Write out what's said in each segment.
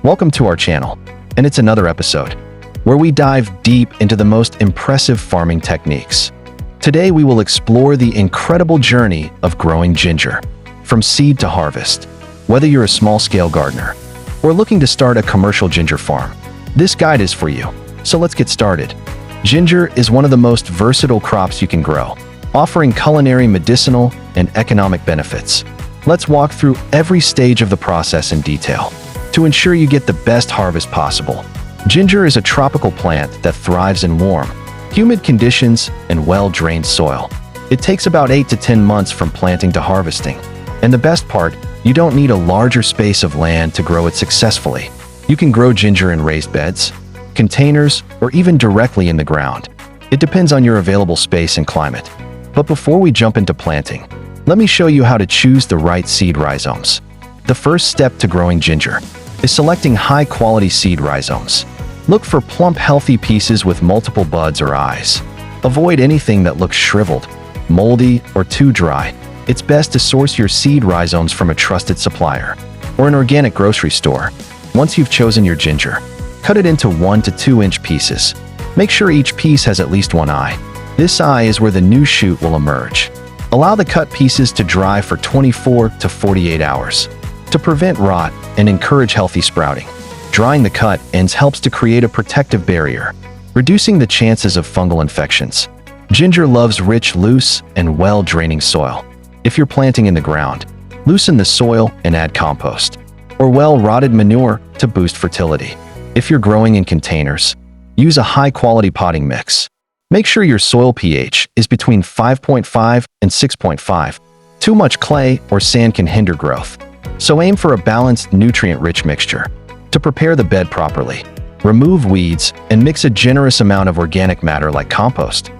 Welcome to our channel, and it's another episode where we dive deep into the most impressive farming techniques. Today we will explore the incredible journey of growing ginger, from seed to harvest. Whether you're a small-scale gardener or looking to start a commercial ginger farm, this guide is for you. So let's get started. Ginger is one of the most versatile crops you can grow, offering culinary, medicinal, and economic benefits. Let's walk through every stage of the process in detail to ensure you get the best harvest possible. Ginger is a tropical plant that thrives in warm, humid conditions and well-drained soil. It takes about 8 to 10 months from planting to harvesting. And the best part, you don't need a larger space of land to grow it successfully. You can grow ginger in raised beds, containers, or even directly in the ground. It depends on your available space and climate. But before we jump into planting, let me show you how to choose the right seed rhizomes. The first step to growing ginger is selecting high-quality seed rhizomes. Look for plump, healthy pieces with multiple buds or eyes. Avoid anything that looks shriveled, moldy, or too dry. It's best to source your seed rhizomes from a trusted supplier or an organic grocery store. Once you've chosen your ginger, cut it into 1 to 2 inch pieces. Make sure each piece has at least one eye. This eye is where the new shoot will emerge. Allow the cut pieces to dry for 24 to 48 hours to prevent rot and encourage healthy sprouting. Drying the cut ends helps to create a protective barrier, reducing the chances of fungal infections. Ginger loves rich, loose, and well-draining soil. If you're planting in the ground, loosen the soil and add compost or well-rotted manure to boost fertility. If you're growing in containers, use a high-quality potting mix. Make sure your soil pH is between 5.5 and 6.5. Too much clay or sand can hinder growth, so aim for a balanced, nutrient-rich mixture. To prepare the bed properly, remove weeds and mix a generous amount of organic matter like compost,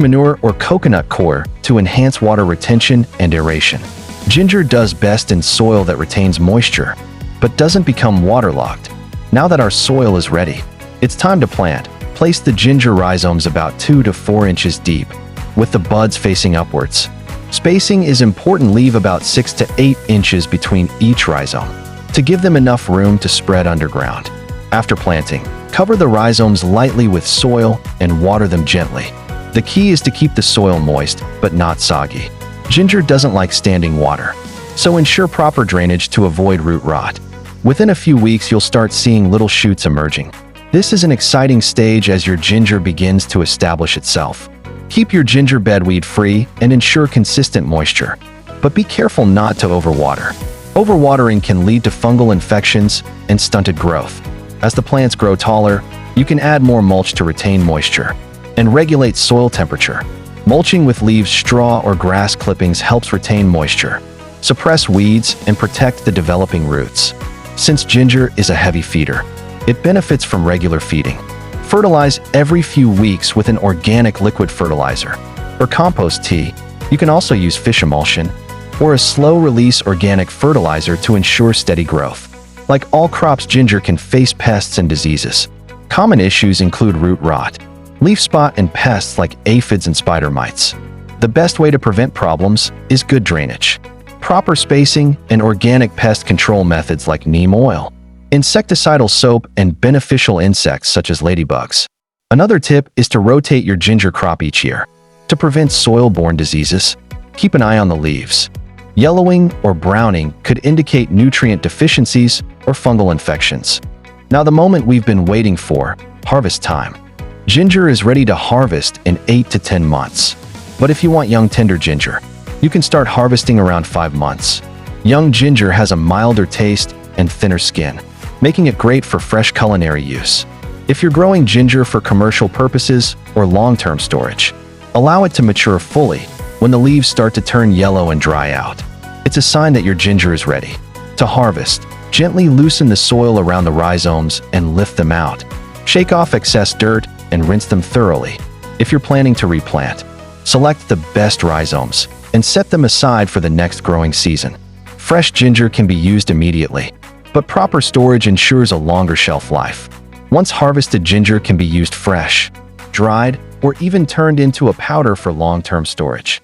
manure, or coconut coir to enhance water retention and aeration. Ginger does best in soil that retains moisture, but doesn't become waterlogged. Now that our soil is ready, it's time to plant. Place the ginger rhizomes about 2 to 4 inches deep, with the buds facing upwards. Spacing is important. Leave about 6 to 8 inches between each rhizome to give them enough room to spread underground. After planting, cover the rhizomes lightly with soil and water them gently. The key is to keep the soil moist, but not soggy. Ginger doesn't like standing water, so ensure proper drainage to avoid root rot. Within a few weeks, you'll start seeing little shoots emerging. This is an exciting stage as your ginger begins to establish itself. Keep your ginger bed weed-free and ensure consistent moisture, but be careful not to overwater. Overwatering can lead to fungal infections and stunted growth. As the plants grow taller, you can add more mulch to retain moisture and regulate soil temperature. Mulching with leaves, straw, or grass clippings helps retain moisture, suppress weeds, and protect the developing roots. Since ginger is a heavy feeder, it benefits from regular feeding. Fertilize every few weeks with an organic liquid fertilizer or compost tea. You can also use fish emulsion or a slow-release organic fertilizer to ensure steady growth. Like all crops, ginger can face pests and diseases. Common issues include root rot, leaf spot, and pests like aphids and spider mites. The best way to prevent problems is good drainage, proper spacing, and organic pest control methods like neem oil, insecticidal soap, and beneficial insects such as ladybugs. Another tip is to rotate your ginger crop each year. To prevent soil-borne diseases, keep an eye on the leaves. Yellowing or browning could indicate nutrient deficiencies or fungal infections. Now, the moment we've been waiting for, harvest time. Ginger is ready to harvest in 8 to 10 months. But if you want young, tender ginger, you can start harvesting around 5 months. Young ginger has a milder taste and thinner skin, making it great for fresh culinary use. If you're growing ginger for commercial purposes or long-term storage, allow it to mature fully. When the leaves start to turn yellow and dry out, it's a sign that your ginger is ready. To harvest, gently loosen the soil around the rhizomes and lift them out. Shake off excess dirt and rinse them thoroughly. If you're planning to replant, select the best rhizomes and set them aside for the next growing season. Fresh ginger can be used immediately, but proper storage ensures a longer shelf life. Once harvested, ginger can be used fresh, dried, or even turned into a powder for long-term storage.